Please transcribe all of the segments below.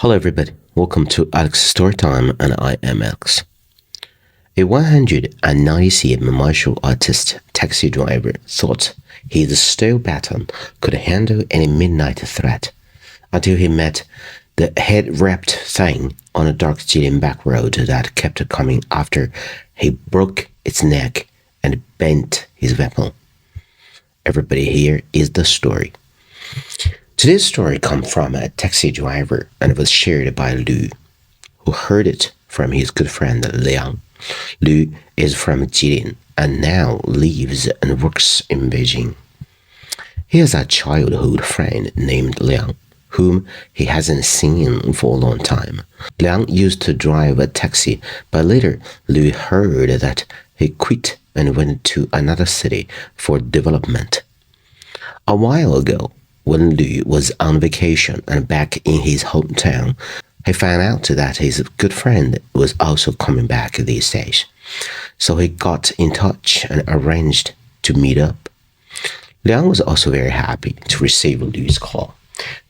Hello, everybody. Welcome to Alex's Story Time, and I am Alex. A 190cm martial artist taxi driver thought his steel baton could handle any midnight threat until he met the head-wrapped thing on a dark Jilin back road that kept coming after he broke its neck and bent his weapon. Everybody, here is the story. Today's story comes from a taxi driver and was shared by Lu, who heard it from his good friend Liang. Lu is from Jilin and now lives and works in Beijing. He has a childhood friend named Liang, whom he hasn't seen for a long time. Liang used to drive a taxi, but later Lu heard that he quit and went to another city for development. A while ago, when Lu was on vacation and back in his hometown, he found out that his good friend was also coming back these days. So he got in touch and arranged to meet up. Liang was also very happy to receive Lu's call.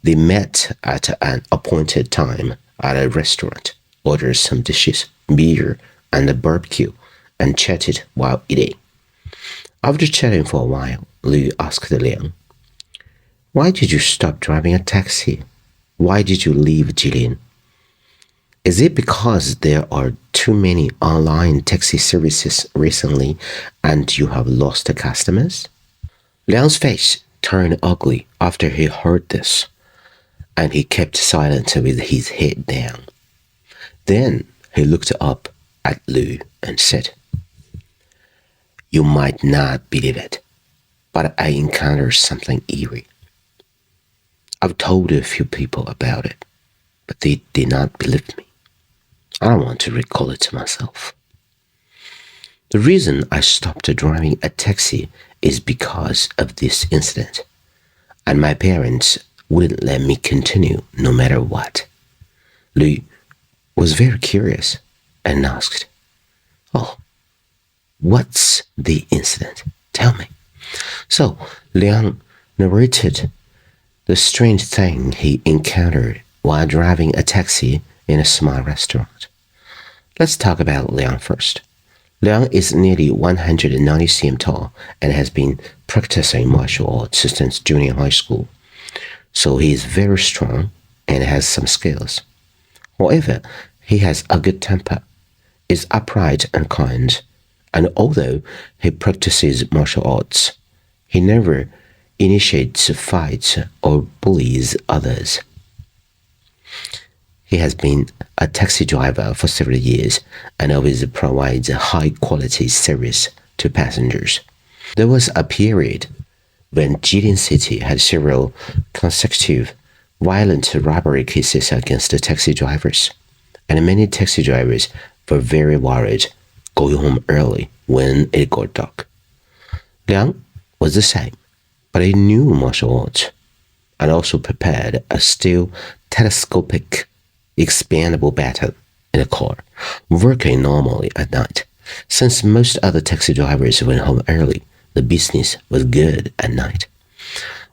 They met at an appointed time at a restaurant, ordered some dishes, beer, and a barbecue, and chatted while eating. After chatting for a while, Lu asked Liang, "Why did you stop driving a taxi? Why did you leave Jilin? Is it because there are too many online taxi services recently and you have lost customers?" Liang's face turned ugly after he heard this, and he kept silent with his head down. Then he looked up at Lu and said, "You might not believe it, but I encountered something eerie. I've told a few people about it, but they did not believe me. I don't want to recall it to myself. The reason I stopped driving a taxi is because of this incident, and my parents wouldn't let me continue no matter what." Lu was very curious and asked, "Oh, what's the incident? Tell me." So Liang narrated the strange thing he encountered while driving a taxi in a small restaurant. Let's talk about Liang first. Liang is nearly 190 cm tall and has been practicing martial arts since junior high school, so he is very strong and has some skills. However, he has a good temper, is upright and kind, and although he practices martial arts, he never initiates fights or bullies others. He has been a taxi driver for several years and always provides a high-quality service to passengers. There was a period when Jilin City had several consecutive violent robbery cases against the taxi drivers, and many taxi drivers were very worried going home early when it got dark. Liang was the same, but he knew martial arts and also prepared a steel telescopic expandable baton in a car, working normally at night. Since most other taxi drivers went home early, the business was good at night.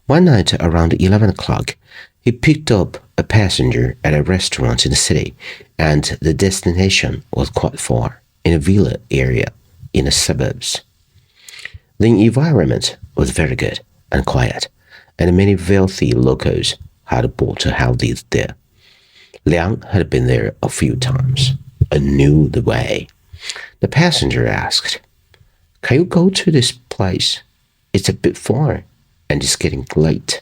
One night around 11 o'clock, he picked up a passenger at a restaurant in the city, and the destination was quite far, in a villa area in the suburbs. The environment was very good and quiet, and many wealthy locals had bought houses there. Liang had been there a few times and knew the way. The passenger asked, "Can you go to this place? It's a bit far and it's getting late.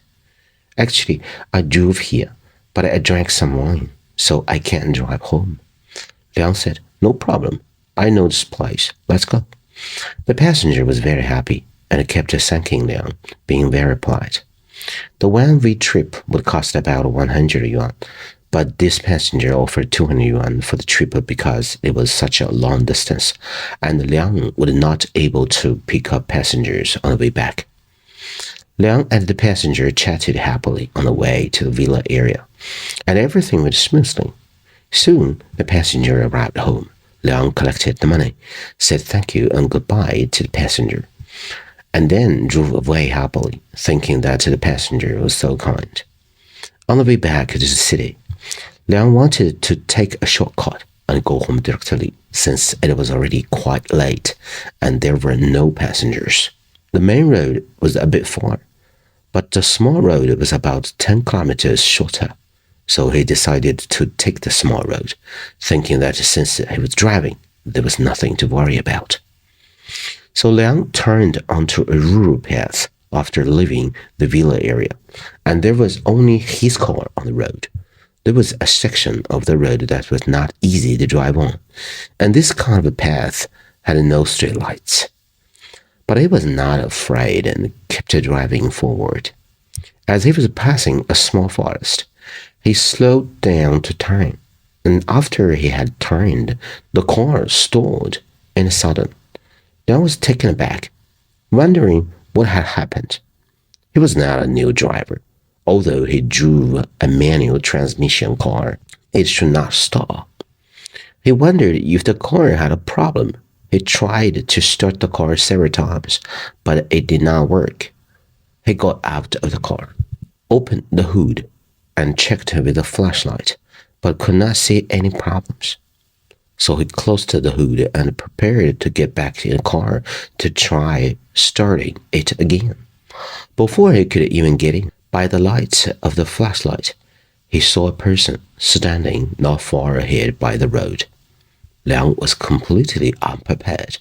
Actually, I drove here, but I drank some wine, so I can't drive home." Liang said, "No problem. I know this place. Let's go." The passenger was very happy and kept thanking Liang, being very polite. The one-way trip would cost about 100 yuan, but this passenger offered 200 yuan for the trip because it was such a long distance, and Liang was not able to pick up passengers on the way back. Liang and the passenger chatted happily on the way to the villa area, and everything went smoothly. Soon, the passenger arrived home. Liang collected the money, said thank you and goodbye to the passenger, and then drove away happily, thinking that the passenger was so kind. On the way back to the city, Liang wanted to take a shortcut and go home directly, since it was already quite late and there were no passengers. The main road was a bit far, but the small road was about 10 kilometers shorter, so he decided to take the small road, thinking that since he was driving, there was nothing to worry about. So Liang turned onto a rural path after leaving the villa area, and there was only his car on the road. There was a section of the road that was not easy to drive on, and this kind of a path had no streetlights. But he was not afraid and kept driving forward. As he was passing a small forest, he slowed down to turn, and after he had turned, the car stalled in a sudden. Liang was taken aback, wondering what had happened. He was not a new driver. Although he drove a manual transmission car, it should not stall. He wondered if the car had a problem. He tried to start the car several times, but it did not work. He got out of the car, opened the hood, and checked with a flashlight, but could not see any problems. So he closed the hood and prepared to get back in the car to try starting it again. Before he could even get in, by the light of the flashlight, he saw a person standing not far ahead by the road. Liang was completely unprepared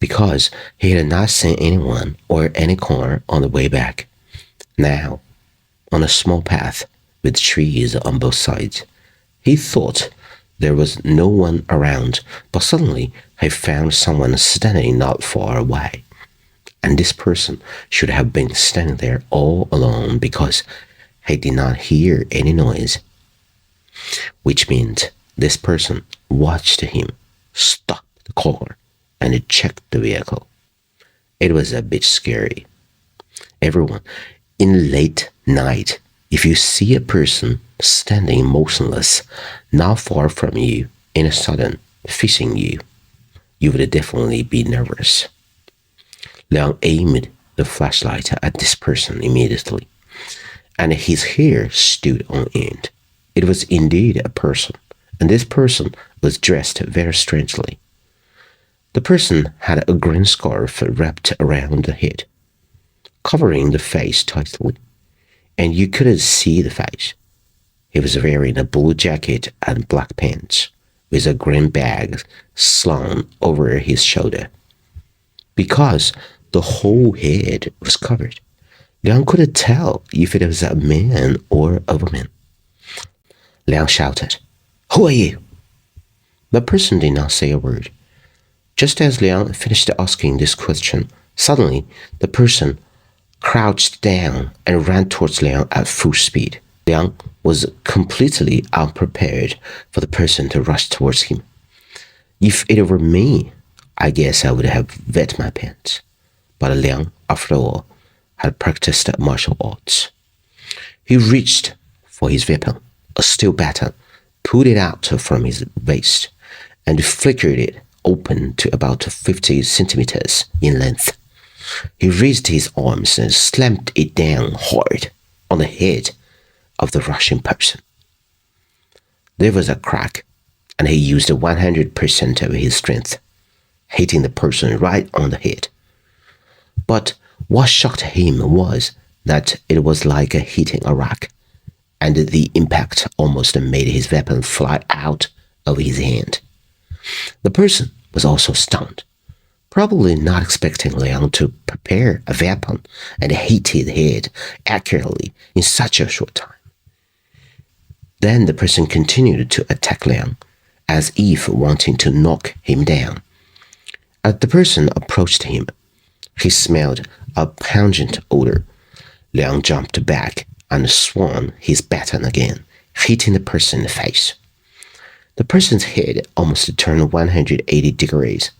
because he had not seen anyone or any car on the way back. Now, on a small path with trees on both sides, he thought there was no one around, but suddenly he found someone standing not far away. And this person should have been standing there all alone because he did not hear any noise, which meant this person watched him stop the car and check the vehicle. It was a bit scary. Everyone, in late night, if you see a person standing motionless not far from you in a sudden facing you, you would definitely be nervous. Liang aimed the flashlight at this person immediately, and his hair stood on end. It was indeed a person, and this person was dressed very strangely. The person had a green scarf wrapped around the head, covering the face tightly, and you couldn't see the face. He was wearing a blue jacket and black pants, with a green bag slung over his shoulder. Because the whole head was covered, Liang couldn't tell if it was a man or a woman. Liang shouted, "Who are you?" The person did not say a word. Just as Liang finished asking this question, suddenly the person crouched down and ran towards Liang at full speed. Liang was completely unprepared for the person to rush towards him. If it were me, I guess I would have wet my pants. But Liang, after all, had practiced martial arts. He reached for his weapon, a steel baton, pulled it out from his waist, and flickered it open to about 50 centimeters in length. He raised his arms and slammed it down hard on the head of the Russian person. There was a crack, and he used 100% of his strength, hitting the person right on the head. But what shocked him was that it was like hitting a rock, and the impact almost made his weapon fly out of his hand. The person was also stunned, probably not expecting Liang to prepare a weapon and hit his head accurately in such a short time. Then the person continued to attack Liang, as if wanting to knock him down. As the person approached him, he smelled a pungent odor. Liang jumped back and swung his baton again, hitting the person in the face. The person's head almost turned 180 degrees,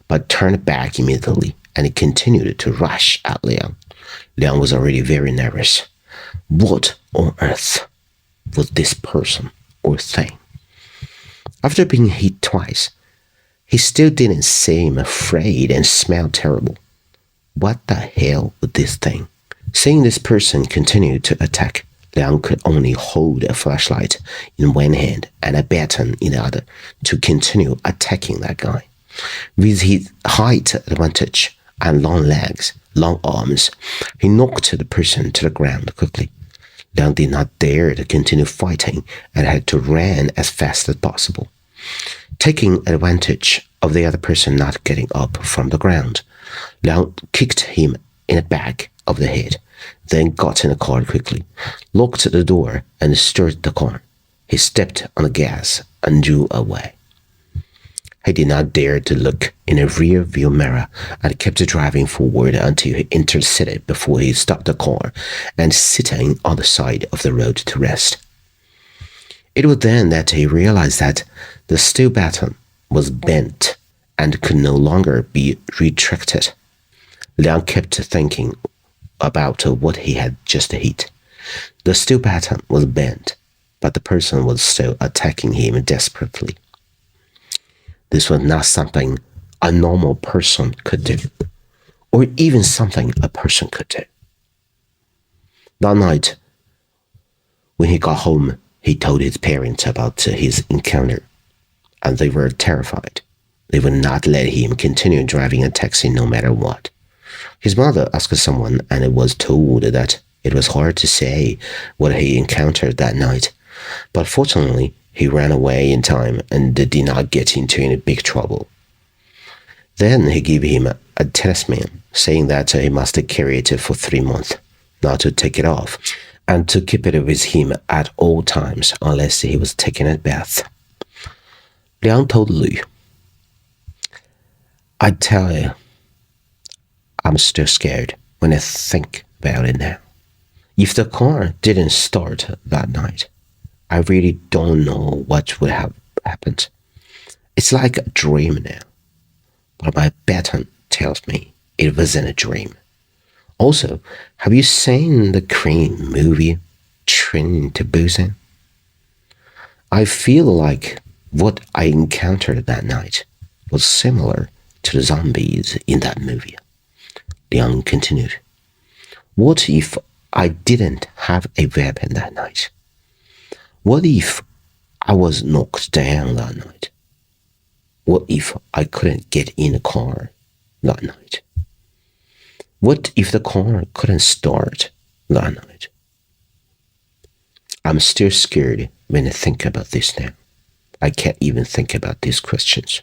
but turned back immediately and continued to rush at Liang. Liang was already very nervous. What on earth was this person or thing? After being hit twice, he still didn't seem afraid and smelled terrible. What the hell was this thing? Seeing this person continue to attack, Liang could only hold a flashlight in one hand and a baton in the other to continue attacking that guy. With his height advantage and long legs, long arms, he knocked the person to the ground quickly. Liang did not dare to continue fighting and had to run as fast as possible. Taking advantage of the other person not getting up from the ground, Liang kicked him in the back of the head, then got in the car quickly, locked the door, and started the car. He stepped on the gas and drew away. He did not dare to look in a rear view mirror and kept driving forward until he entered the city before he stopped the car and sitting on the side of the road to rest. It was then that he realized that the steel baton was bent and could no longer be retracted. Liang kept thinking about what he had just hit. The steel baton was bent, but the person was still attacking him desperately. This was not something a normal person could do, or even something a person could do. That night, when he got home, he told his parents about his encounter, and they were terrified. They would not let him continue driving a taxi no matter what. His mother asked someone and was told that it was hard to say what he encountered that night, but fortunately, he ran away in time and did not get into any big trouble. Then he gave him a talisman, saying that he must carry it for 3 months, not to take it off, and to keep it with him at all times unless he was taking a bath. Liang told Lu, "I tell you, I'm still scared when I think about it now. If the car didn't start that night, I really don't know what would have happened. It's like a dream now, but my baton tells me it wasn't a dream. Also, have you seen the Korean movie Train to Busan? I feel like what I encountered that night was similar to the zombies in that movie." Liang continued, "What if I didn't have a weapon that night? What if I was knocked down that night? What if I couldn't get in a car that night? What if the car couldn't start that night? I'm still scared when I think about this now. I can't even think about these questions."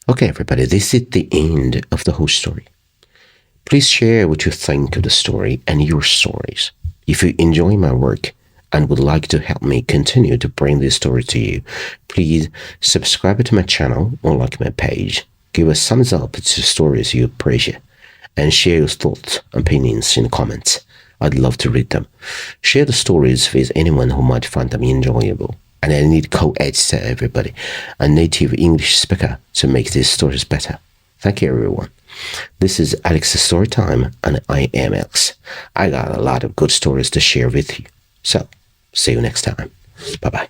Okay, everybody, this is the end of the whole story. Please share what you think of the story and your stories. If you enjoy my work and would like to help me continue to bring this story to you, please subscribe to my channel or like my page. Give a thumbs up to stories you appreciate, and share your thoughts and opinions in the comments. I'd love to read them. Share the stories with anyone who might find them enjoyable. And I need co-editor, everybody, a native English speaker, to make these stories better. Thank you, everyone. This is Alex's Story Time, and I am Alex. I got a lot of good stories to share with you. So, see you next time. Bye-bye.